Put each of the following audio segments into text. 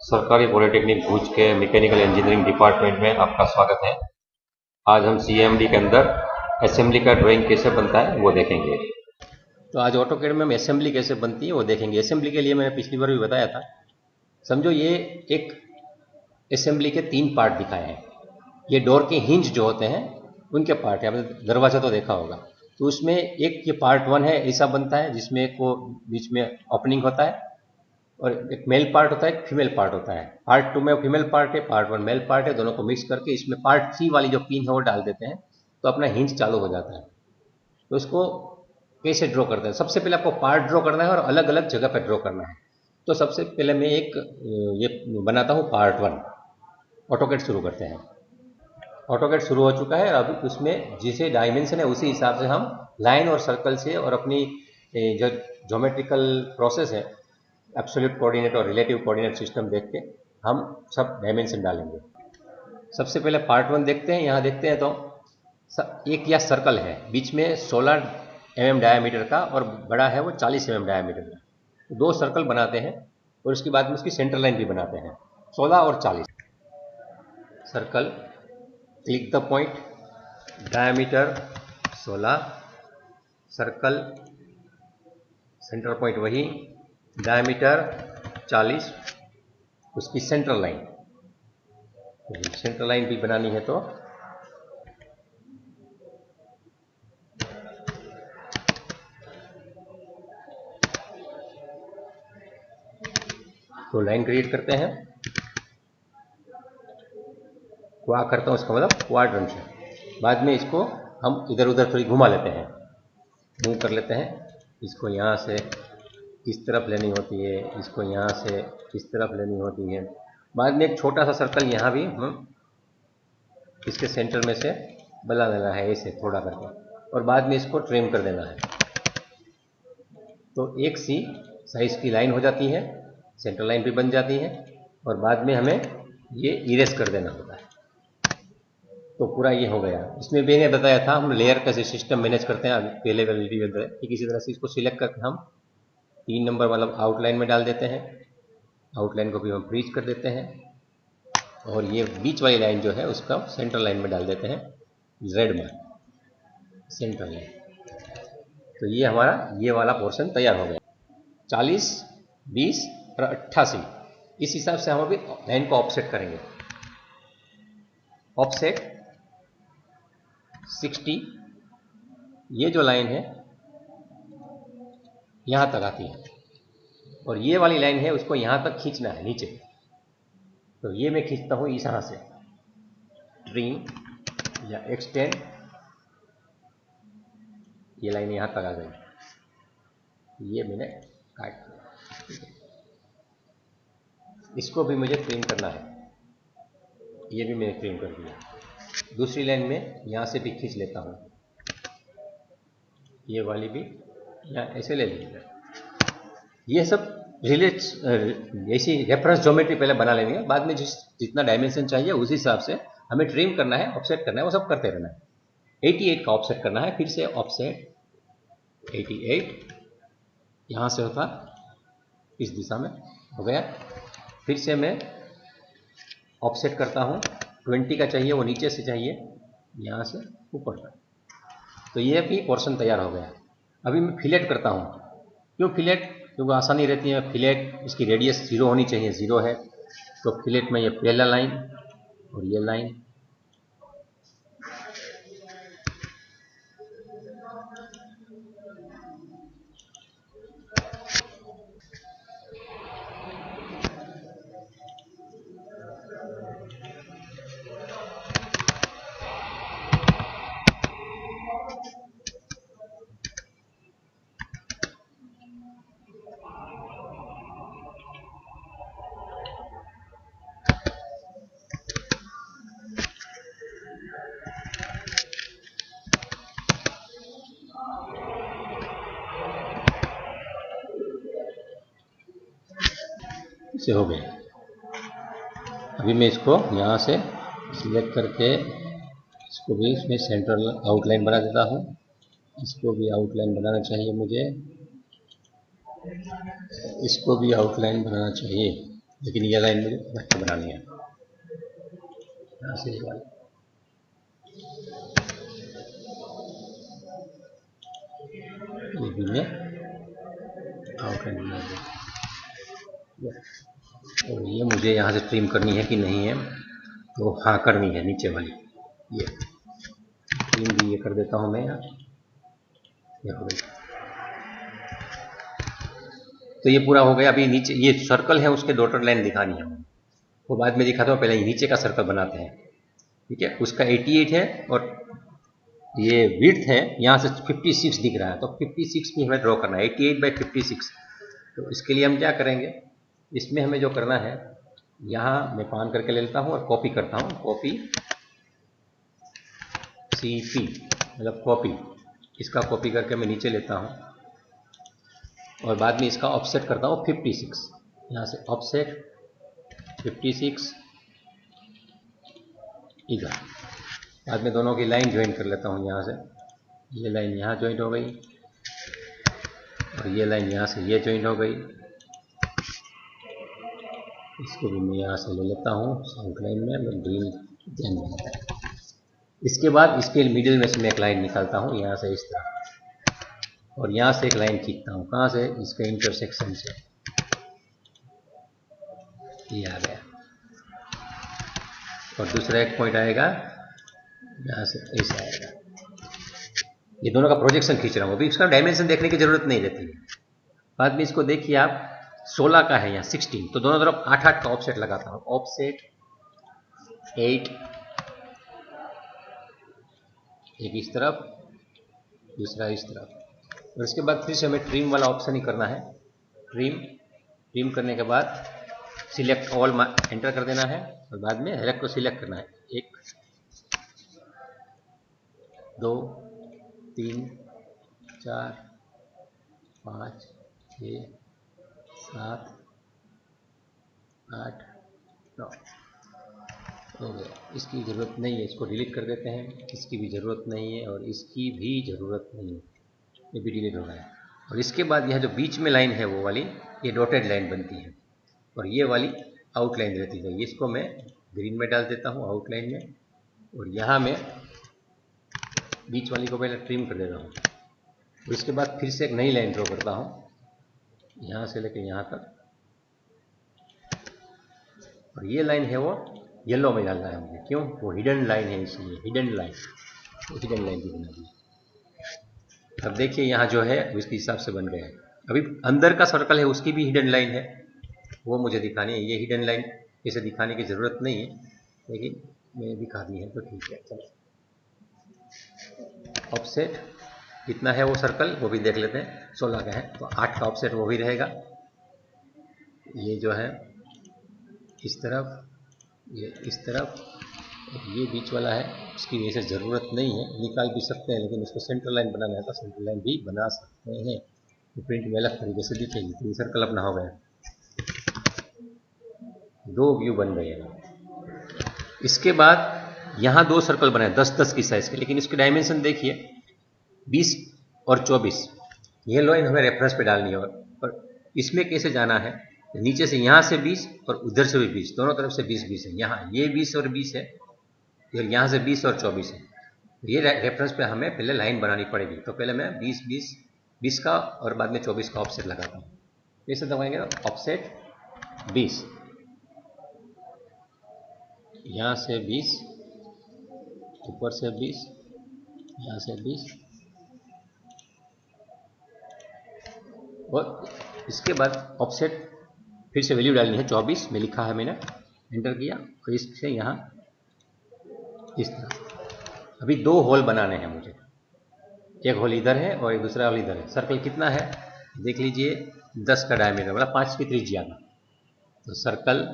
सरकारी पॉलिटेक्निक भुज के mechanical engineering department में आपका स्वागत है। आज हम सीएमडी के अंदर असेंबली का ड्राइंग कैसे बनता है वो देखेंगे। तो आज ऑटोकैड में हम असेंबली कैसे बनती है वो देखेंगे। असेंबली के लिए मैंने पिछली बार भी बताया था। समझो ये एक असेंबली के 3 पार्ट दिखाए हैं। ये डोर के हिंज जो होते हैं उनके पार्ट है। आपने दरवाजा तो देखा होगा, तो उसमें एक ये पार्ट 1 है, ऐसा बनता है जिसमें एक वो बीच में ओपनिंग होता है और एक मेल पार्ट होता है, एक फीमेल पार्ट होता है। पार्ट 2 में फीमेल पार्ट है, पार्ट 1 मेल पार्ट है। दोनों को मिक्स करके इसमें पार्ट 3 वाली जो पिन है वो डाल देते हैं तो अपना हिंज चालू हो जाता है। तो इसको कैसे ड्रॉ करते हैं? सबसे पहले आपको पार्ट ड्रॉ करना है और अलग अलग जगह पर ड्रॉ करना है। तो सबसे पहले मैं एक ये बनाता हूँ पार्ट 1। ऑटोकैड शुरू करते हैं। ऑटोकैड शुरू हो चुका है। अब उसमें जिसे डायमेंशन है उसी हिसाब से हम लाइन और सर्कल से और अपनी जो ज्योमेट्रिकल प्रोसेस है एब्सोल्यूट कोऑर्डिनेट और रिलेटिव कोऑर्डिनेट सिस्टम देख के हम सब डायमेंशन डालेंगे। सबसे पहले पार्ट 1 देखते हैं। यहाँ देखते हैं तो एक यह सर्कल है, बीच में 16 mm डायमीटर का और बड़ा है वो 40 mm डायमीटर का। तो 2 सर्कल बनाते हैं और उसके बाद में उसकी सेंटर लाइन भी बनाते हैं, 16 और 40। Circle, click the point, diameter 16, circle, centre point वही, डायमीटर 40, उसकी सेंट्रल लाइन। सेंट्रल लाइन भी बनानी है तो लाइन क्रिएट करते हैं। क्वा करता हूँ, इसका मतलब क्वाड्रेंट है। बाद में इसको हम इधर उधर थोड़ी घुमा लेते हैं, मूव कर लेते हैं। इसको यहाँ से इस तरफ लेनी होती है, इसको यहाँ से इस तरफ लेनी होती है। बाद में एक छोटा सा सर्कल यहाँ भी हम इसके सेंटर में से बना लेना है, ऐसे थोड़ा करके, और बाद में इसको ट्रिम कर देना है। तो एक सी साइज की लाइन हो जाती है, सेंटर लाइन भी बन जाती है और बाद में हमें ये इरेज कर देना होता है। तो पूरा ये हो गया। इसमें मैंने बताया था हम लेयर का सिस्टम मैनेज करते हैं पहले वाली वीडियो में, किसी तरह से इसको सिलेक्ट करके हम 3 नंबर मतलब आउटलाइन में डाल देते हैं। आउटलाइन को भी हम फ्रीज कर देते हैं और ये बीच वाली लाइन जो है उसका सेंट्रल लाइन में डाल देते हैं, रेड में सेंट्रल लाइन। तो ये हमारा ये वाला पोर्शन तैयार हो गया। 40, 20 और 88, इस हिसाब से हम अभी लाइन को ऑफसेट करेंगे। ऑफसेट 60, ये जो लाइन है यहाँ तक आती है और ये वाली लाइन है उसको यहाँ तक खींचना है नीचे। तो ये मैं खींचता हूँ इस यहाँ से, ट्रिम या एक्सटेंड, ये लाइन यहाँ तक आ गई। ये मैंने काट दिया। इसको भी मुझे ट्रिम करना है, ये भी मैंने ट्रिम कर दिया। दूसरी लाइन में यहाँ से भी खींच लेता हूँ, ये वाली भी यहाँ ऐसे ले लीजिए। ये सब ऐसी रेफरेंस ज्योमेट्री पहले बना लेंगे, बाद में जितना डायमेंशन चाहिए उस हिसाब से हमें ट्रिम करना है, ऑफसेट करना है, वो सब करते रहना है। 88 का ऑफसेट करना है, फिर से ऑफसेट 88 यहाँ से होता इस दिशा में हो गया। फिर से मैं ऑफसेट करता हूँ, 20 का चाहिए, वो नीचे से चाहिए यहाँ से ऊपर तक। तो ये भी पोर्शन तैयार हो गया। अभी मैं फिलेट करता हूँ। क्यों फिलेट? क्योंकि आसानी रहती है फिलेट, इसकी रेडियस 0 होनी चाहिए, 0 है। तो फिलेट में ये पहला लाइन और ये लाइन, से हो गया। अभी मैं इसको यहाँ से सिलेक्ट करके इसको भी इसमें सेंट्रल आउटलाइन बना देता हूँ। इसको भी आउटलाइन बनाना चाहिए मुझे, इसको भी आउटलाइन बनाना चाहिए। लेकिन ये लाइन मुझे अच्छा बनानी है। यहाँ से ये वाली ये भी मैं आउटलाइन बना दूँ। और ये मुझे यहाँ से ट्रिम करनी है कि नहीं है, तो हाँ करनी है। नीचे वाली ये ट्रिम भी ये कर देता हूँ मैं यहाँ, ये हो गई। तो ये पूरा हो गया। अभी नीचे ये सर्कल है, उसके डॉटेड लाइन दिखानी है, वो बाद में दिखाता हूँ। पहले नीचे का सर्कल बनाते हैं, ठीक है। उसका 88 है और ये विड्थ है, यहाँ से 56 दिख रहा है, तो 56 भी हमें ड्रॉ करना है, 88/56। तो इसके लिए हम क्या करेंगे, इसमें हमें जो करना है, यहाँ मैं पान करके ले लेता हूँ और कॉपी करता हूँ। कॉपी CP मतलब कॉपी, इसका कॉपी करके मैं नीचे लेता हूँ और बाद में इसका ऑफसेट करता हूँ 56। यहाँ से ऑफसेट 56 इधर। बाद में दोनों की लाइन ज्वाइन कर लेता हूँ। यहाँ से ये लाइन यहाँ ज्वाइन हो गई और ये लाइन यहाँ से ये ज्वाइन हो गई। इसको भी मैं यहाँ से ले लेता हूँ साउथ लाइन में, ग्रीन जैन बनता है। इसके बाद इसके मिडिल में से मैं एक लाइन निकालता हूँ यहाँ से इस तरह, और यहाँ से एक लाइन खींचता हूँ। कहाँ से, इसके इंटरसेक्शन से। ये आ गया और दूसरा एक पॉइंट आएगा यहाँ से, ऐसा आएगा। ये दोनों का प्रोजेक्शन खींच रहा हूँ। अभी इसका डायमेंशन देखने की जरूरत नहीं रहती है। बाद में इसको देखिए आप, 16 का है यहाँ 16, तो दोनों तरफ 8-8 का ऑफसेट लगाता हूँ। ऑफसेट 8, एक इस तरफ दूसरा इस तरफ। और इसके बाद फिर से हमें ट्रिम वाला ऑप्शन ही करना है। ट्रिम करने के बाद सिलेक्ट ऑल एंटर कर देना है और बाद में सेलेक्ट को सिलेक्ट करना है। 1 2 3 4 5 6 7 8 9 हो गया। इसकी ज़रूरत नहीं है, इसको डिलीट कर देते हैं। इसकी भी ज़रूरत नहीं है और इसकी भी ज़रूरत नहीं है, ये भी डिलीट हो रहा है। और इसके बाद यह जो बीच में लाइन है वो वाली, ये डॉटेड लाइन बनती है और ये वाली आउटलाइन रहती है। इसको मैं ग्रीन में डाल देता हूँ आउटलाइन में, और यहाँ मैं बीच वाली को पहले ट्रिम कर देता हूँ। और इसके बाद फिर से एक नई लाइन ड्रॉ करता हूँ, यहाँ से लेकर यहाँ तक। और ये लाइन है वो येलो में डालना है मुझे, क्यों, वो हिडन लाइन है, इसलिए हिडन लाइन भी बना दी। अब देखिए यहाँ जो है उसके हिसाब से बन गया है। अभी अंदर का सर्कल है उसकी भी हिडन लाइन है, वो मुझे दिखानी है। ये हिडन लाइन इसे दिखाने की ज़रूरत नहीं है, लेकिन मैंने दिखा दी है तो ठीक है। चलो ऑफसेट कितना है वो सर्कल, वो भी देख लेते हैं। 16 का है तो 8 का ऑफसेट वो भी रहेगा। ये जो है इस तरफ, ये इस तरफ, ये बीच वाला है, इसकी वैसे ज़रूरत नहीं है, निकाल भी सकते हैं, लेकिन इसको सेंटर लाइन बनाना है तो सेंटर लाइन भी बना सकते हैं। तो प्रिंट में अलग तरीके से दिखेगी। तो ये सर्कल अपना हो गया, 2 व्यू बन गए हैं। इसके बाद यहाँ 2 सर्कल बनाए 10-10 की साइज़ के, लेकिन इसके डायमेंशन देखिए 20 और 24। ये लाइन हमें रेफरेंस पे डालनी है। और इसमें कैसे जाना है, नीचे से यहाँ से 20 और उधर से भी 20, दोनों तरफ से 20-20 है। यहाँ ये 20 और 20 है, यहाँ से 20 और 24 है। ये रेफरेंस पे हमें पहले लाइन बनानी पड़ेगी। तो पहले मैं 20 का और बाद में 24 का ऑफसेट लगाता हूँ। कैसे दबाएंगे, ऑफसेट 20, यहाँ से 20, ऊपर से 20, यहाँ से 20, और इसके बाद ऑफसेट फिर से वैल्यू डालनी है 24 में लिखा है मैंने, एंटर किया। और इससे यहाँ इस तरह अभी 2 होल बनाने हैं मुझे, एक होल इधर है और एक दूसरा होल इधर है। सर्कल कितना है देख लीजिए, 10 का डायमीटर, मतलब 5 की त्रिज्या का। तो सर्कल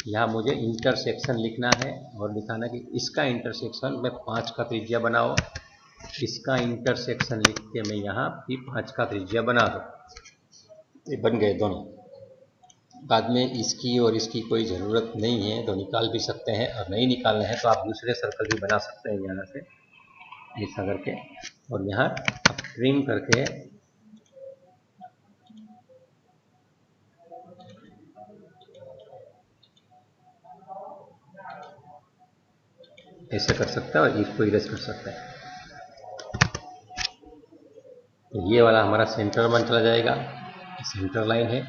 यहाँ मुझे इंटरसेक्शन लिखना है और दिखाना कि इसका इंटरसेक्शन में 5 का त्रिज्या बनाओ। इसका इंटरसेक्शन लिख के मैं यहाँ भी 5 का त्रिज्या बना दो। ये बन गए दोनों। बाद में इसकी और इसकी कोई ज़रूरत नहीं है, तो निकाल भी सकते हैं, और नहीं निकालना है तो आप दूसरे सर्कल भी बना सकते हैं यहाँ से ऐसा करके। और यहाँ ट्रिम करके ऐसे कर सकता है और इसको इरेज कर सकता है। तो ये वाला हमारा सेंटर वन चला जाएगा, सेंटर लाइन है।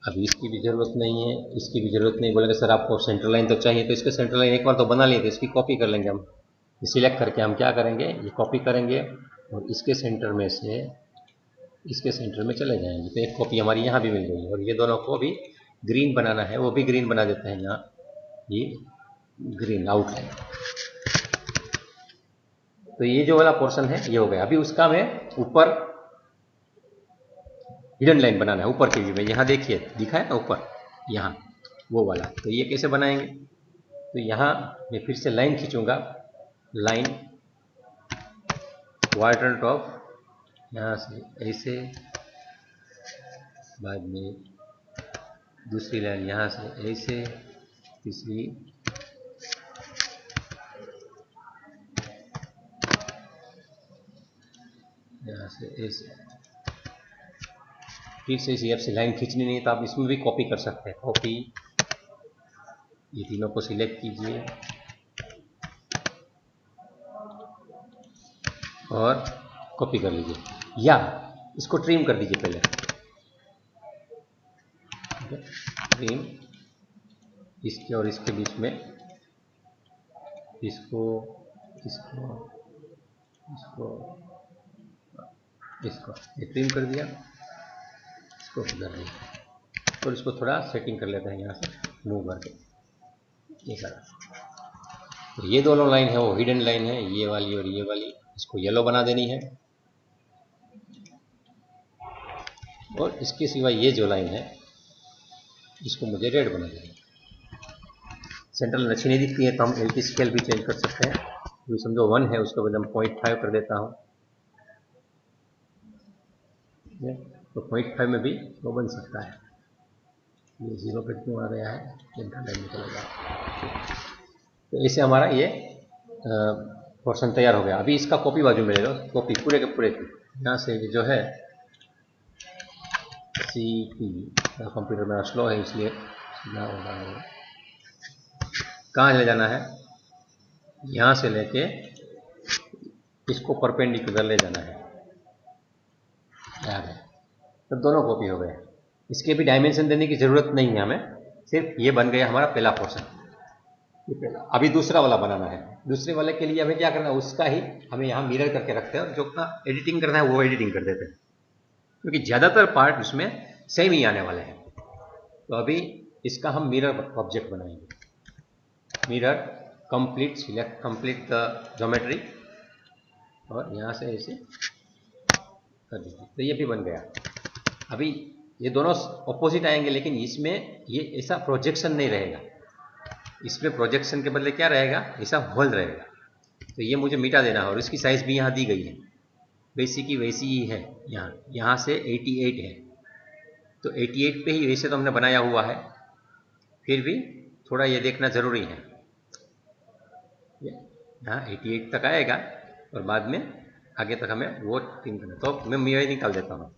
अभी इसकी भी ज़रूरत नहीं है, इसकी भी ज़रूरत नहीं। बोलेंगे सर आपको सेंटर लाइन तो चाहिए, तो इसके सेंटर लाइन एक बार तो बना लिए थे, इसकी कॉपी कर लेंगे हम। सिलेक्ट करके हम क्या करेंगे, ये कॉपी करेंगे और इसके सेंटर में से इसके सेंटर में चले जाएंगे। तो एक कॉपी हमारी यहाँ भी मिल गई। और ये दोनों को भी ग्रीन बनाना है, वो भी ग्रीन बना देते हैं यहाँ, ये ग्रीन आउटलाइन। तो ये जो वाला पोर्शन है ये हो गया। अभी उसका मैं ऊपर हिडन लाइन बनाना है, ऊपर के व्यू में। यहाँ देखिए दिखा है ना ऊपर, यहाँ वो वाला। तो ये कैसे बनाएंगे, तो यहाँ मैं फिर से लाइन खींचूंगा, लाइन क्वाड्रेंट ऑफ, यहाँ से ऐसे, बाद में दूसरी लाइन यहाँ से ऐसे, तीसरी यहाँ से ऐसे, फिर से इसी ऐप से लाइन खींचनी नहीं है तो आप इसमें भी कॉपी कर सकते हैं। कॉपी, ये तीनों को सिलेक्ट कीजिए और कॉपी कर लीजिए, या इसको ट्रिम कर दीजिए पहले। ट्रिम इसके और इसके बीच में, इसको इसको इसको इसको ये ट्रिम कर दिया, इसको कर दिया और इसको थोड़ा सेटिंग कर लेते हैं यहाँ से मूव करके, ये करा। तो ये दोनों लाइन है वो हिडन लाइन है, ये वाली और ये वाली। इसको येलो बना देनी है और इसके सिवा ये जो लाइन है इसको मुझे रेड बना देनी है। सेंट्रल अच्छी नहीं दिखती है तो हम एल स्केल भी चेंज कर सकते हैं। तो समझो 1 है, उसके बदले हम 0.5 कर देता हूँ, तो 0.5 में भी वो बन सकता है। ये 0 पे क्यों आ गया है, सेंट्रल लाइन में चला गया। तो ऐसे हमारा ये पोर्शन तैयार हो गया। अभी इसका कॉपी बाजू में ले लो, कॉपी पूरे के पूरे की। यहाँ से जो है CP, कंप्यूटर मेरा स्लो है इसलिए कहाँ ले जाना है, यहाँ से लेके इसको परपेंडिकुलर ले जाना है, याद है। तो दोनों कॉपी हो गए। इसके भी डायमेंशन देने की ज़रूरत नहीं है हमें, सिर्फ ये बन गया हमारा पहला पोर्शन। ये पहला। अभी दूसरा वाला बनाना है। दूसरे वाले के लिए हमें क्या करना है, उसका ही हमें यहाँ मिरर करके रखते हैं और जो अपना एडिटिंग करना है वो एडिटिंग कर देते हैं, क्योंकि ज़्यादातर पार्ट उसमें सेम ही आने वाले हैं। तो अभी इसका हम मिरर ऑब्जेक्ट बनाएंगे। Mirror complete, select complete the geometry और यहाँ से ऐसे कर दीजिए। तो ये भी बन गया। अभी ये दोनों ऑपोजिट आएंगे, लेकिन इसमें ये ऐसा प्रोजेक्शन नहीं रहेगा। इसमें प्रोजेक्शन के बदले क्या रहेगा, ऐसा होल रहेगा। तो ये मुझे मिटा देना है और इसकी साइज़ भी यहाँ दी गई है, वैसी की वैसी ही है। यहाँ से 88 है, तो 88 पे ही वैसे तो हमने बनाया हुआ है, फिर भी थोड़ा ये देखना ज़रूरी है। यहाँ 88 तक आएगा और बाद में आगे तक हमें वो टिम करना। तो मैं ये निकाल देता हूँ,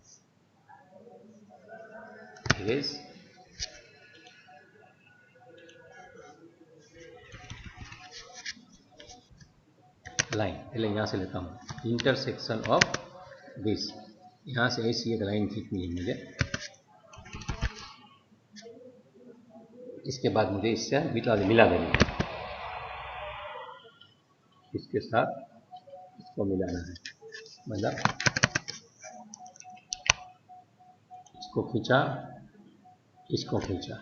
लाइन पहले यहाँ से लेता हूँ, इंटरसेक्शन ऑफ दिस। यहाँ से ऐसी एक लाइन खींचनी है मुझे, इसके बाद मुझे इससे मिला देनी है, इसके साथ इसको मिलाना है। मतलब इसको खींचा, इसको खींचा।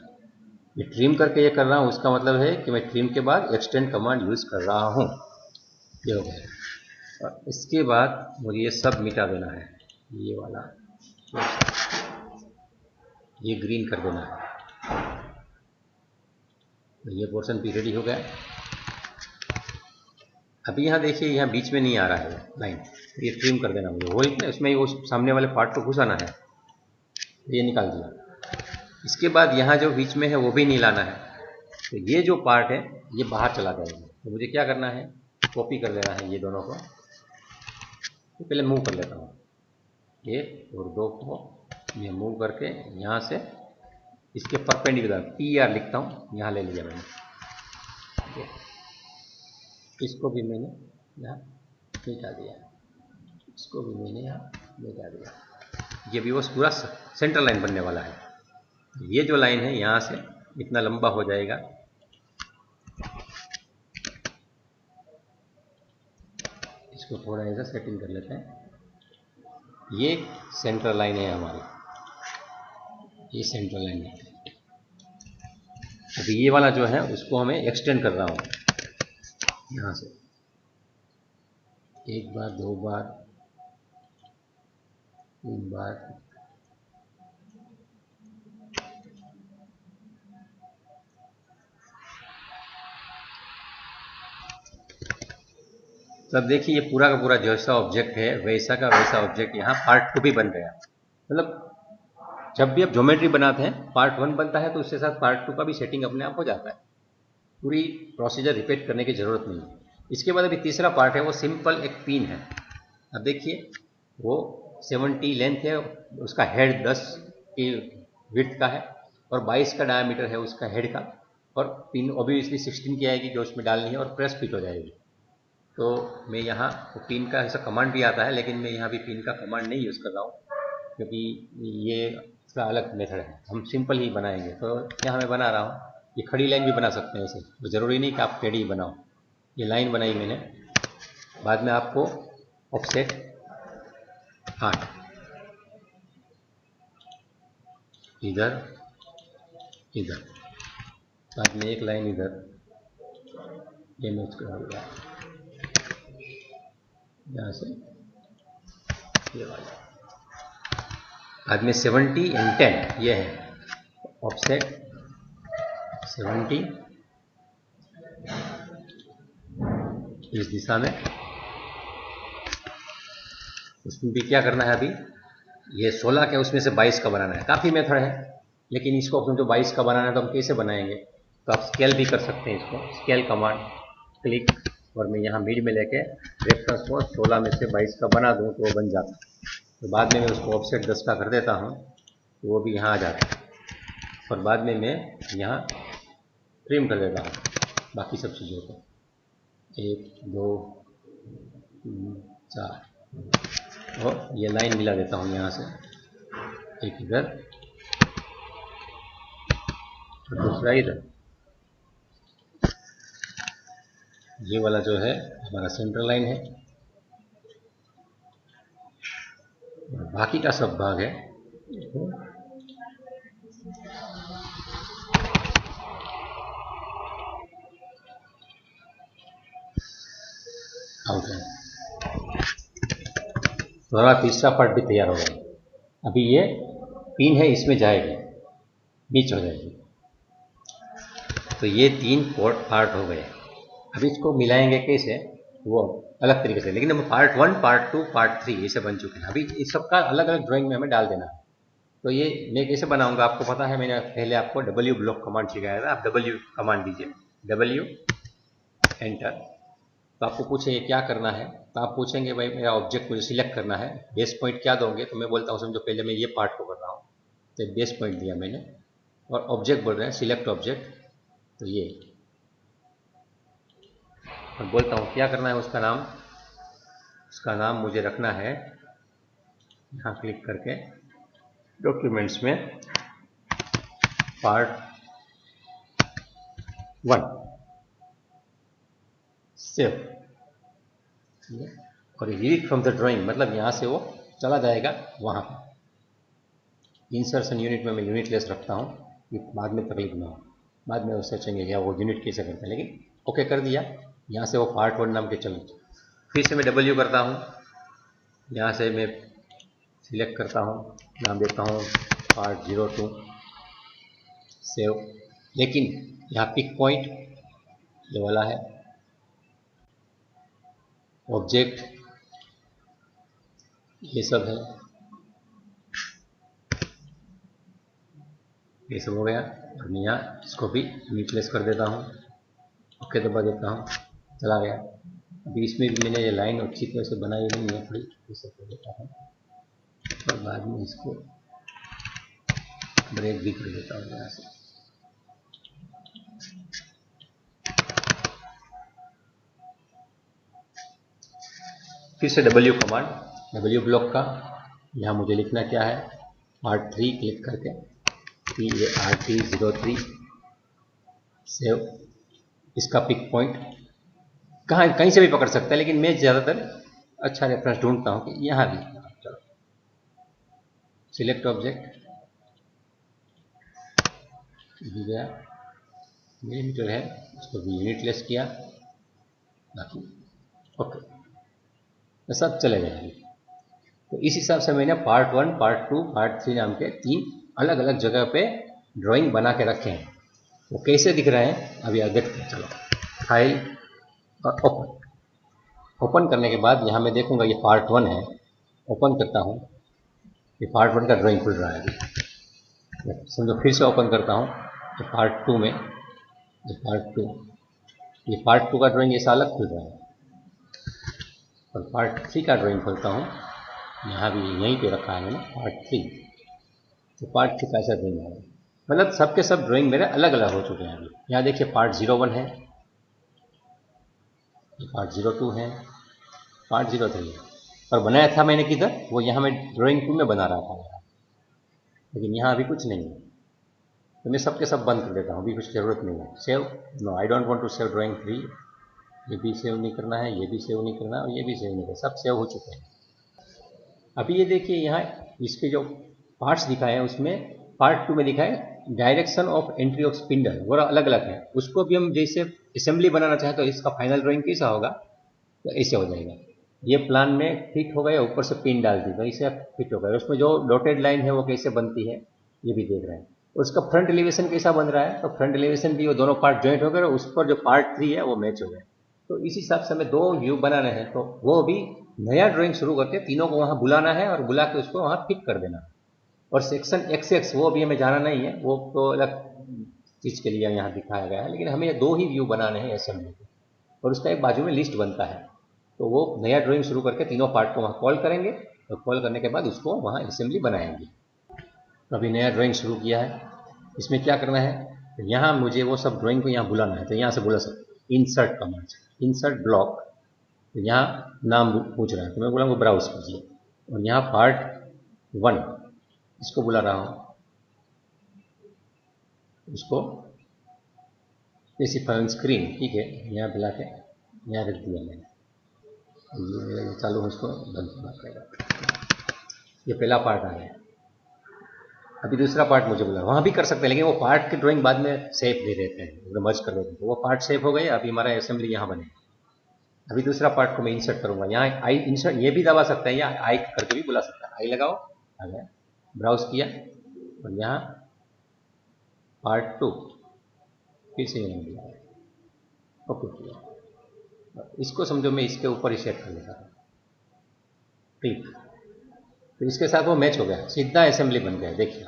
ये ट्रिम करके ये कर रहा हूँ, उसका मतलब है कि मैं ट्रिम के बाद एक्सटेंड कमांड यूज़ कर रहा हूँ। ये हो गया। और इसके बाद मुझे ये सब मिटा देना है, ये वाला ये ग्रीन कर देना है। तो ये पोर्शन भी रेडी हो गया। अभी यहाँ देखिए, यहाँ बीच में नहीं आ रहा है लाइन, ये ट्रिम कर देना मुझे। वो इसमें वो सामने वाले पार्ट को घुसाना है, ये निकाल दिया। इसके बाद यहाँ जो बीच में है वो भी नहीं लाना है, तो ये जो पार्ट है ये बाहर चला जाएगा। तो मुझे क्या करना है, कॉपी कर लेना है ये दोनों को। तो पहले मूव कर लेता हूँ, 1 और 2 को ये मूव करके यहाँ से इसके परपेंडिकुलर PR लिखता हूँ, यहाँ ले लिया मैंने। इसको भी मैंने यहाँ मिटा दिया, इसको भी मैंने यहाँ मिटा दिया। ये भी वो पूरा सेंट्रल लाइन बनने वाला है। ये जो लाइन है यहाँ से इतना लंबा हो जाएगा, इसको थोड़ा ऐसा सेटिंग कर लेते हैं। ये सेंट्रल लाइन है हमारी, ये सेंट्रल लाइन है। अभी ये वाला जो है उसको हमें एक्सटेंड कर रहा हूँ यहाँ से, एक बार, दो बार, तीन बार, तब देखिए ये पूरा का पूरा जैसा ऑब्जेक्ट है वैसा का वैसा ऑब्जेक्ट यहाँ पार्ट 2 भी बन गया। मतलब जब भी आप ज्योमेट्री बनाते हैं पार्ट 1 बनता है तो उसके साथ पार्ट 2 का भी सेटिंग अपने आप हो जाता है, पूरी प्रोसीजर रिपीट करने की जरूरत नहीं है। इसके बाद अभी तीसरा पार्ट है, वो सिंपल एक पिन है। अब देखिए वो 70 लेंथ है, उसका हेड 10 की विड्थ का है और 22 का डायमीटर है उसका हेड का, और पिन ऑब्वियसली 16 की आएगी जो उसमें डालनी है और प्रेस फिट हो जाएगी। तो मैं यहाँ पिन का ऐसा कमांड भी आता है, लेकिन मैं यहाँ भी पिन का कमांड नहीं यूज़ कर रहा हूँ क्योंकि ये इसका अलग मेथड है, हम सिंपल ही बनाएंगे। तो यहाँ मैं बना रहा हूँ, ये खड़ी लाइन भी बना सकते हैं ऐसे, तो ज़रूरी नहीं कि आप टेढ़ी बनाओ। ये लाइन बनाई मैंने, बाद में आपको ऑफसेट 8 इधर इधर, बाद में एक लाइन इधर, ये मैं उसका यहाँ से ये वाला, बाद में 70 एंड 10 ये है ऑफसेट 70 इस दिशा में। उसमें भी क्या करना है, अभी ये 16 के उसमें से 22 का बनाना है। काफ़ी मेथड है, लेकिन इसको अपने जो 22 का बनाना है तो हम कैसे बनाएंगे, तो आप स्केल भी कर सकते हैं। इसको स्केल कमांड क्लिक और मैं यहाँ मिड में लेके रेफरेंस को 16 में से 22 का बना दूँ तो वो बन जाता है। तो बाद में मैं उसको ऑफसेट 10 का कर देता हूँ तो वो भी यहाँ आ जाता है, और बाद में मैं यहाँ ट्रिम कर देता हूँ बाकी सब चीज़ों को, 1 2 3 4, और ये लाइन मिला देता हूँ यहाँ से, एक इधर और दूसरा इधर। ये वाला जो है हमारा सेंट्रल लाइन है, और बाकी का सब भाग है आउट है। तो हमारा तीसरा पार्ट भी तैयार हो गया। अभी ये पिन है, इसमें जाएगी, नीच हो जाएगी। तो ये 3 पार्ट हो गए। अभी इसको मिलाएंगे कैसे, वो अलग तरीके से, लेकिन हम पार्ट 1, पार्ट 2, पार्ट 3 ऐसे बन चुके हैं। अभी इस सबका अलग अलग ड्राइंग में हमें डाल देना है। तो ये मैं कैसे बनाऊंगा आपको पता है, मैंने पहले आपको W ब्लॉक कमांड सिखाया था। आप W कमांड दीजिए, W एंटर। तो आपको पूछेंगे क्या करना है, तो आप पूछेंगे भाई मेरा ऑब्जेक्ट मुझे सिलेक्ट करना है, बेस पॉइंट क्या दोगे, तो मैं बोलता हूँ समझो पहले मैं ये पार्ट को कर रहा हूँ, तो बेस पॉइंट दिया मैंने, और ऑब्जेक्ट बोल रहे हैं सिलेक्ट ऑब्जेक्ट, तो ये, और बोलता हूँ क्या करना है उसका नाम मुझे रखना है, यहाँ क्लिक करके डॉक्यूमेंट्स में पार्ट 1 सेव, और रीड फ्रॉम द ड्राइंग, मतलब यहाँ से वो चला जाएगा वहाँ पर। इंसर्शन यूनिट में मैं यूनिट लेस रखता हूँ कि बाद में तकलीफ ना हो, बाद में वो सोचेंगे या वो यूनिट कैसे करते हैं, लेकिन ओके कर दिया। यहाँ से वो पार्ट 1 नाम के चलो। फिर से मैं W करता हूँ, यहाँ से मैं सिलेक्ट करता हूँ, नाम देता हूँ पार्ट 02 सेव। लेकिन यहाँ पिक पॉइंट ये वाला है, ऑब्जेक्ट ये सब है, ये सब हो गया। और मैं यहाँ इसको भी यूनिटलेस कर देता हूँ, ओके दबा देता हूँ, चला गया। अभी इसमें भी मैंने ये लाइन अच्छी तरह से बनाई नहीं है, थोड़ी इसे कर देता हूँ, और बाद में इसको ब्रेक भी कर देता हूँ यहाँ से। फिर से W कमांड, W ब्लॉक का यहाँ मुझे लिखना क्या है, पार्ट 3 क्लिक करके PART03 सेव। इसका पिक पॉइंट कहीं से भी पकड़ सकता है, लेकिन मैं ज़्यादातर अच्छा रेफरेंस ढूंढता हूँ कि यहाँ भी। चलो सिलेक्ट ऑब्जेक्ट भी गया, मिलीमीटर है, उसको भी यूनिट लेस किया, बाकी ओके, तो सब चले गए। तो इस हिसाब से मैंने पार्ट 1, पार्ट 2, पार्ट 3 नाम के 3 अलग अलग जगह पे ड्राइंग बना के रखे हैं। वो कैसे दिख रहे हैं अभी आप देखते हैं। चलो फाइल और ओपन करने के बाद यहाँ मैं देखूंगा ये पार्ट 1 है, ओपन करता हूँ, ये पार्ट 1 का ड्राइंग खुल रहा है अभी। समझो फिर से ओपन करता हूँ तो पार्ट 2 में ये पार्ट 2 का ड्राइंग ऐसा अलग खुल रहा है, और पार्ट 3 का ड्राइंग खोलता हूँ, यहाँ भी यहीं पे रखा है मैंने पार्ट 3। तो पार्ट 3 का ऐसा ड्राइंग है, मतलब सबके सब ड्राइंग मेरे अलग अलग हो चुके हैं अभी। यहाँ देखिए पार्ट 01 है, पार्ट 02 है, पार्ट 03 है, और बनाया था मैंने किधर, वो यहाँ मैं ड्राइंग 2 में बना रहा था, लेकिन यहाँ अभी कुछ नहीं है। तो मैं सबके सब बंद कर देता हूँ, अभी कुछ ज़रूरत नहीं है। Save, no I don't want to save drawing 3, ये भी सेव नहीं करना है, ये भी सेव नहीं करना है, और ये भी सेव नहीं करना, सब सेव हो चुके हैं। अभी ये देखिए यहाँ इसके जो पार्ट्स दिखाए हैं उसमें पार्ट 2 में दिखाए direction of entry of spindle, वो अलग अलग है। उसको भी हम जैसे असेंबली बनाना चाहें तो इसका फाइनल ड्राइंग कैसा होगा, तो ऐसे हो जाएगा। ये प्लान में फिट हो गया, ऊपर से पिन डाल दी तो इसे फिट हो गया। उसमें जो डॉटेड लाइन है वो कैसे बनती है ये भी देख रहे हैं। उसका फ्रंट एलिवेशन कैसा बन रहा है, तो फ्रंट एलिवेशन भी वो दोनों पार्ट ज्वाइंट हो गए, उस पर जो पार्ट 3 है वो मैच हो गया। तो इस हिसाब से हमें 2 व्यू बनाने हैं, तो वो भी नया ड्राइंग शुरू करके तीनों को वहाँ बुलाना है और बुला के उसको वहाँ फिट कर देना। और सेक्शन XX वो भी हमें जाना नहीं है, वो तो अलग चीज़ के लिए यहाँ दिखाया गया है, लेकिन हमें 2 ही व्यू बनाने हैं असेंबली के, और उसका एक बाजू में लिस्ट बनता है। तो वो नया ड्राइंग शुरू करके तीनों पार्ट को वहाँ कॉल करेंगे, तो कॉल करने के बाद उसको वहाँ असेंबली बनाएंगे। तो अभी नया ड्राइंग शुरू किया है, इसमें क्या करना है, तो यहाँ मुझे वो सब ड्राइंग को यहाँ बुलाना है, तो यहाँ से बुला सकते इंसर्ट कमांड, इंसर्ट ब्लॉक। तो यहाँ नाम पूछ रहा है तो मैं बोलूँगा ब्राउज कीजिए, और यहाँ पार्ट 1 इसको बुला रहा हूँ, उसको स्पेसिफाई ऑन स्क्रीन, ठीक है, यहाँ बुला के यहाँ रख दिया मैंने। ये चालू है, उसको बंद करना पड़ेगा। ये पहला पार्ट आ गया। अभी दूसरा पार्ट मुझे बोला, वहाँ भी कर सकते हैं, लेकिन वो पार्ट की ड्राइंग बाद में सेव दे देते हैं, मर्ज कर देते हैं, तो वो पार्ट सेव हो गए। अभी हमारा असेंबली यहाँ बने। अभी दूसरा पार्ट को मैं इंसर्ट करूँगा, यहाँ आई इंसर्ट ये भी दबा सकता है, या आई करके भी बुला सकता है। आई लगाओ, आ गया, ब्राउज किया, और यहाँ पार्ट 2 फिर से यहाँ दिया, ओके किया। इसको समझो मैं इसके ऊपर ही सेट कर लेता हूँ, ठीक। तो इसके साथ वो मैच हो गया, सीधा असेंबली बन गया। देखिए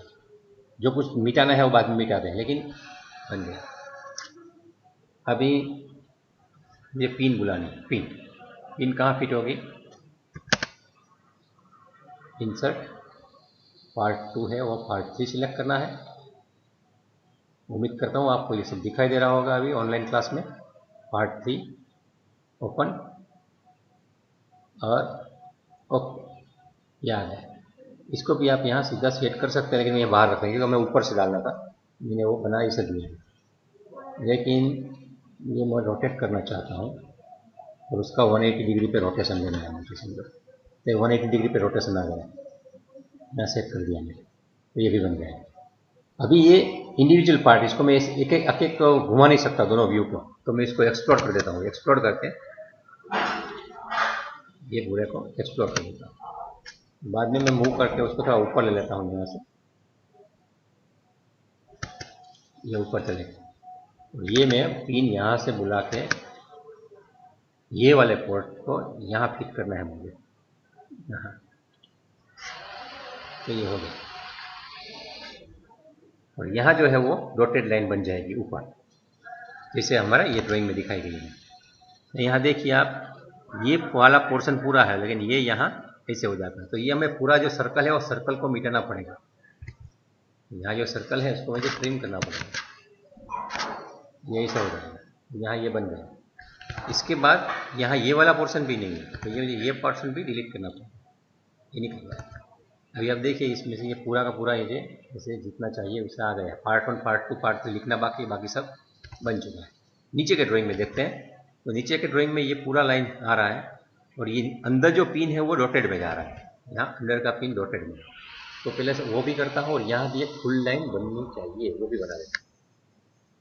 जो कुछ मिटाना है वो बाद में मिटा दें, लेकिन बन गया। अभी ये पिन बुलानी, पिन कहाँ फिट होगी, इंसर्ट पार्ट 2 है वो पार्ट 3 सिलेक्ट करना है। उम्मीद करता हूँ आपको ये सब दिखाई दे रहा होगा अभी ऑनलाइन क्लास में। पार्ट 3 ओपन, और ओके, याद है। इसको भी आप यहाँ सीधा सेट कर सकते हैं, लेकिन मैं बाहर रखेंगे क्योंकि मैं ऊपर से डालना था, मैंने वो बना इसे दिया है। लेकिन ये मैं रोटेट करना चाहता हूँ, और उसका 180 डिग्री पे रोटेशन देना है मुझे, समझो। तो 180 डिग्री पे रोटेशन आ गया, मैं सेट कर दिया मैंने, तो ये भी बन गया है। अभी ये इंडिविजुअल पार्ट, इसको मैं एक एक घुमा नहीं सकता दोनों व्यू को, तो मैं इसको एक्सप्लोर कर देता हूँ। एक्सप्लोर करके ये पूरे को एक्सप्लोर कर देता हूँ। बाद में मैं मूव करके उसको थोड़ा ऊपर ले लेता हूँ, यहाँ से ये ऊपर चलेगा। और ये मैं पिन यहाँ से बुला के ये वाले पोर्ट को यहाँ फिट करना है मुझे, यहाँ। तो ये हो गया, और यहाँ जो है वो डॉटेड लाइन बन जाएगी ऊपर, जैसे हमारा ये ड्राइंग में दिखाई गई है। तो यहाँ देखिए आप, ये वाला पोर्शन पूरा है, लेकिन ये यहाँ ऐसे हो जाता है। तो ये हमें पूरा जो सर्कल है वो सर्कल को मिटाना पड़ेगा। यहाँ जो सर्कल है उसको मुझे ट्रिम करना पड़ेगा, यही सब हो जाएगा। यहाँ ये बन गया। इसके बाद यहाँ ये वाला पोर्शन भी नहीं है, तो ये पोर्शन भी डिलीट करना पड़ेगा, ये नहीं करना। अभी आप देखिए इसमें से ये पूरा का पूरा ये जैसे जितना चाहिए उसे आ गया। पार्ट 1 पार्ट 2 पार्ट 3 लिखना बाकी, बाकी सब बन चुका है। नीचे के ड्राइंग में देखते हैं, तो नीचे के ड्राइंग में ये पूरा लाइन आ रहा है और ये अंदर जो पिन है वो डॉटेड में जा रहा है, यहाँ अंदर का पिन डॉटेड में। तो पहले से वो भी करता हूँ और यहाँ भी एक फुल लाइन बननी चाहिए, वो भी बना देता हूँ।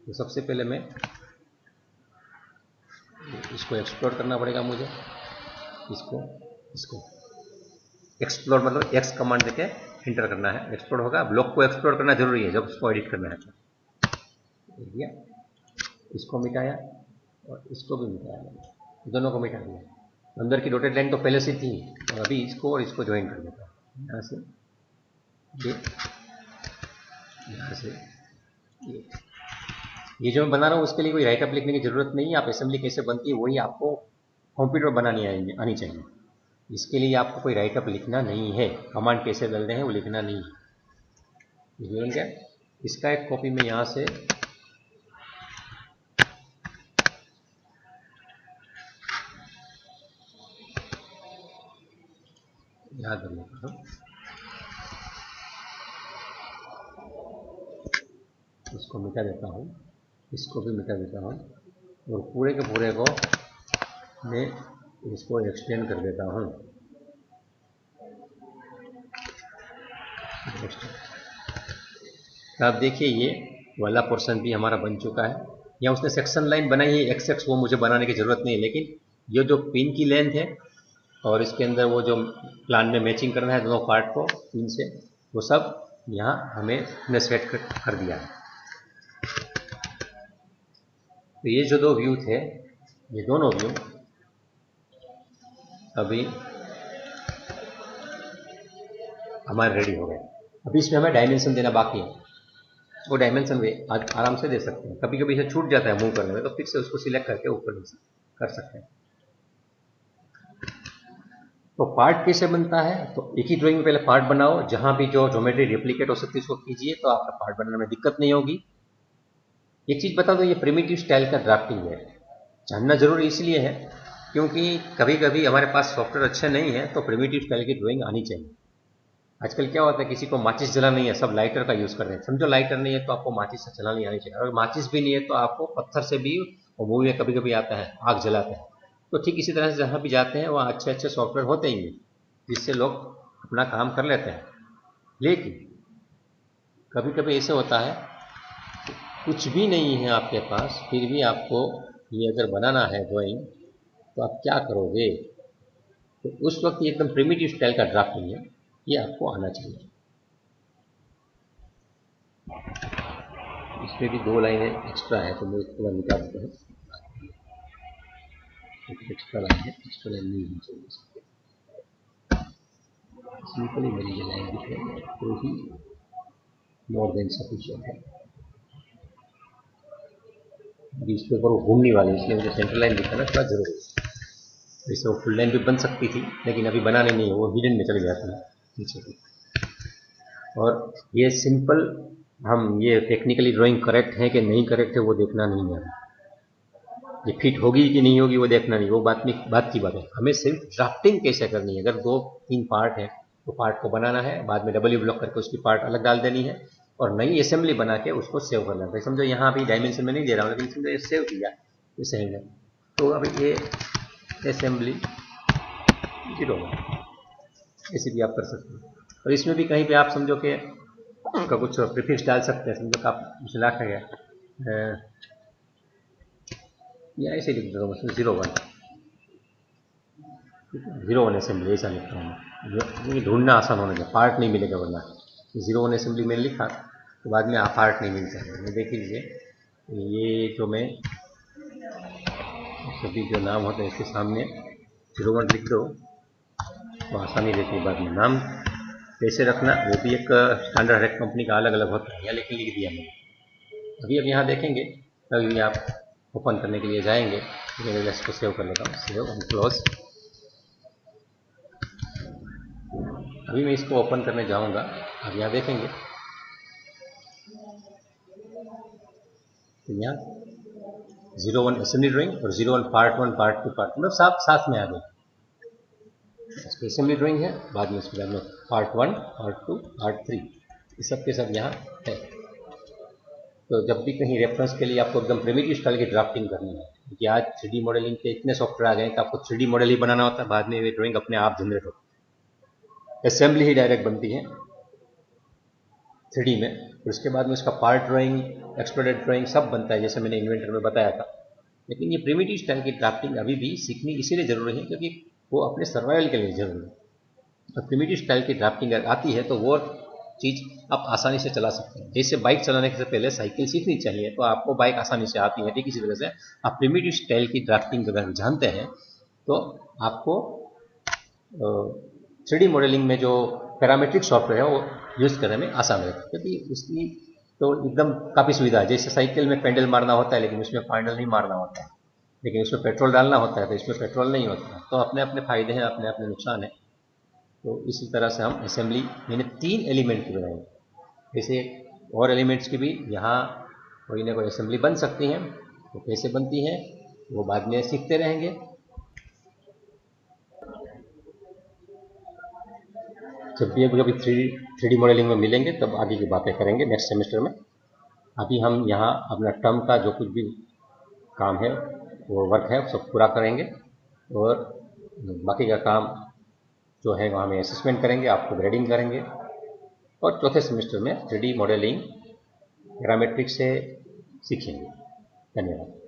तो सबसे पहले मैं इसको एक्सप्लोर करना पड़ेगा मुझे, इसको एक्सप्लोर मतलब एक्स कमांड देके इंटर करना है, एक्सप्लोर होगा। ब्लॉक को एक्सप्लोर करना जरूरी है जब उसको एडिट करना है। तो इसको मिटाया और इसको भी मिटाया, दोनों को मिटा दिया। अंदर की डॉटेड लाइन तो पहले से थी और अभी इसको और इसको ज्वाइन कर देता हूँ। यहाँ से ये, यहाँ से ये जो मैं बना रहा हूँ उसके लिए कोई राइटअप लिखने की जरूरत नहीं है। आप असेंबली कैसे बनती है वही आपको कंप्यूटर बनानी आनी चाहिए। इसके लिए आपको कोई राइटअप लिखना नहीं है, कमांड कैसे डाल रहे हैं वो लिखना नहीं है। क्या इसका एक कॉपी में यहाँ से याद कर लेता हूँ, इसको मिटा देता हूँ, इसको भी मिटा देता हूँ और पूरे के पूरे को मैं इसको एक्सटेंड कर देता हूँ। तो आप देखिए ये वाला पोर्शन भी हमारा बन चुका है। यहाँ उसने सेक्शन लाइन बनाई है एक्स एक्स, वो मुझे बनाने की जरूरत नहीं है, लेकिन ये जो पिन की लेंथ है और इसके अंदर वो जो प्लान में मैचिंग करना है दोनों पार्ट को पिन से, वो सब यहाँ हमने सेट कर दिया है। तो ये जो दो व्यू थे, ये दोनों व्यू अभी हमारे रेडी हो गए। अभी इसमें हमें डायमेंशन देना बाकी है, वो डायमेंशन वे आराम से दे सकते हैं। कभी कभी इसे छूट जाता है मूव करने में, तो फिर से उसको सिलेक्ट करके ऊपर कर सकते हैं। तो पार्ट कैसे बनता है, तो एक ही ड्राइंग में पहले पार्ट बनाओ, जहां भी जो ज्योमेट्री रेप्लिकेट हो सकती है उसको कीजिए, तो आपका पार्ट बनाने में दिक्कत नहीं होगी। एक चीज बता दो, ये प्रिमिटिव स्टाइल का ड्राफ्टिंग है, जानना जरूरी इसलिए है क्योंकि कभी कभी हमारे पास सॉफ्टवेयर अच्छे नहीं है, तो प्रिमिटिव स्टाइल की ड्राइंग आनी चाहिए। आजकल क्या होता है, किसी को माचिस जलाना नहीं है, सब लाइटर का यूज कर रहे हैं। समझो लाइटर नहीं है तो आपको माचिस से चलानी आनी चाहिए, और माचिस भी नहीं है तो आपको पत्थर से भी, और मूवी में कभी कभी आता है आग जलाते हैं। तो ठीक इसी तरह से जहाँ भी जाते हैं वहाँ अच्छे अच्छे सॉफ्टवेयर होते ही हैं जिससे लोग अपना काम कर लेते हैं। लेकिन कभी कभी ऐसे होता है कुछ भी नहीं है आपके पास, फिर भी आपको ये अगर बनाना है ड्राइंग, तो आप क्या करोगे। तो उस वक्त ये एकदम प्रिमिटिव स्टाइल का ड्राफ्टिंग है, ये आपको आना चाहिए। इसमें भी दो लाइनें एक्स्ट्रा है, तो मैं इसको निकाल देता हूँ। एक्स्ट्रा लाइन है, एक्स्ट्रा लाइन नहीं होनी चाहिए। सिंपली मेरी ये लाइन दिख रही है तो ही मोर देन सफिशिएंट है। अभी इसके ऊपर वो घूमने वाली है, इसलिए मुझे सेंटर लाइन दिखाना थोड़ा जरूरी है। वैसे वो फुल लाइन भी बन सकती थी, लेकिन अभी बनाने नहीं है, वो हिडन में चले जाती है नीचे की। और ये सिंपल, हम ये टेक्निकली ड्राइंग करेक्ट है कि नहीं करेक्ट है वो देखना नहीं है, ये फिट होगी कि नहीं होगी वो देखना नहीं, वो बात की बात है। हमें सिर्फ ड्राफ्टिंग कैसे करनी है। अगर 2-3 पार्ट है तो पार्ट को बनाना है, बाद में डब्ल्यू ब्लॉक करके उसकी पार्ट अलग डाल देनी है और नई असेंबली बना के उसको सेव करना है। समझो यहाँ भी डायमेंशन में नहीं दे रहा हूँ, लेकिन समझो ये सेव किया इसे है, तो अब ये असेंबली 0 ऐसे भी आप कर सकते हैं। और इसमें भी कहीं पे आप समझो कि उनका कुछ प्रीफिक्स डाल सकते हैं। समझो कि आप मिला गया या ऐसे लिख देता हूँ 0-1 असेंबली, ऐसा लिखता हूँ, ढूंढना आसान होना चाहिए, पार्ट नहीं मिलेगा वरना। 0-1 असेंबली मैंने लिखा तो बाद में पार्ट नहीं मिलता है। मैं देख लीजिए, ये जो मैं सभी जो नाम होते हैं इसके सामने 0-1 लिख दो तो आसानी रहती है। बाद में नाम कैसे रखना वो भी एक स्टैंडर्ड हर एक कंपनी का अलग अलग होता है, या लिख दिया मैंने। अभी अब यहाँ देखेंगे, तभी आप ओपन करने के लिए जाएंगे। मैं इसको सेव कर लेता हूँ, सेव एंड क्लोज। अभी मैं इसको ओपन करने जाऊंगा। अब यहाँ देखेंगे तो यहाँ 01 असेंबली ड्राइंग और 01 पार्ट 1 पार्ट 2 पार्ट मतलब सब साथ में आ गए। इसकी असेंबली ड्राइंग है, बाद में इसके बाद में पार्ट 1 पार्ट 2 पार्ट 3 ये सब के सब यहाँ है। तो जब भी कहीं रेफरेंस के लिए आपको एकदम प्रिमिटिव स्टाइल की ड्राफ्टिंग करनी है, क्योंकि आज 3D मॉडलिंग के इतने सॉफ्टवेयर आ गए कि आपको 3D मॉडल ही बनाना होता है, बाद में ये ड्राइंग अपने आप जनरेट होती है, असेंबली ही डायरेक्ट बनती है 3D में। फिर उसके बाद में उसका पार्ट ड्राइंग, एक्सप्लोडेड ड्राइंग सब बनता है, जैसे मैंने इन्वेंटर में बताया था। लेकिन ये प्रिमिटिव स्टाइल की ड्राफ्टिंग अभी भी सीखनी इसीलिए जरूरी है क्योंकि वो अपने सर्वाइवल के लिए जरूरी है। तो प्रिमिटिव स्टाइल की ड्राफ्टिंग आती है तो वो चीज़ आप आसानी से चला सकते हैं। जैसे बाइक चलाने से पहले साइकिल सीखनी चाहिए, तो आपको बाइक आसानी से आती है, ठीक इसी तरह से आप प्रिमिटिव स्टाइल की ड्राफ्टिंग अगर जानते हैं तो आपको 3D मॉडलिंग में जो पैरामेट्रिक सॉफ्टवेयर है वो यूज़ करने में आसान रहता है, क्योंकि उसकी तो एकदम काफ़ी सुविधा है। जैसे साइकिल में पेडल मारना होता है लेकिन उसमें पेडल नहीं मारना होता है, लेकिन उसमें पेट्रोल डालना होता है तो इसमें पेट्रोल नहीं होता है। तो अपने अपने फायदे हैं, अपने अपने नुकसान हैं। तो इसी तरह से हम असेंबली मैंने 3 एलिमेंट की बनाई, जैसे और एलिमेंट्स की भी यहाँ कोई ना कोई असेंबली बन सकती हैं। तो कैसे बनती हैं वो बाद में सीखते रहेंगे। जब भी कभी 3D मॉडलिंग में मिलेंगे तब आगे की बातें करेंगे नेक्स्ट सेमेस्टर में। अभी हम यहाँ अपना टर्म का जो कुछ भी काम है वो वर्क है सब पूरा करेंगे, और बाकी का काम जो है वहाँ में असेसमेंट करेंगे, आपको ग्रेडिंग करेंगे, और चौथे सेमेस्टर में 3D मॉडलिंग पैरामेट्रिक से सीखेंगे। धन्यवाद।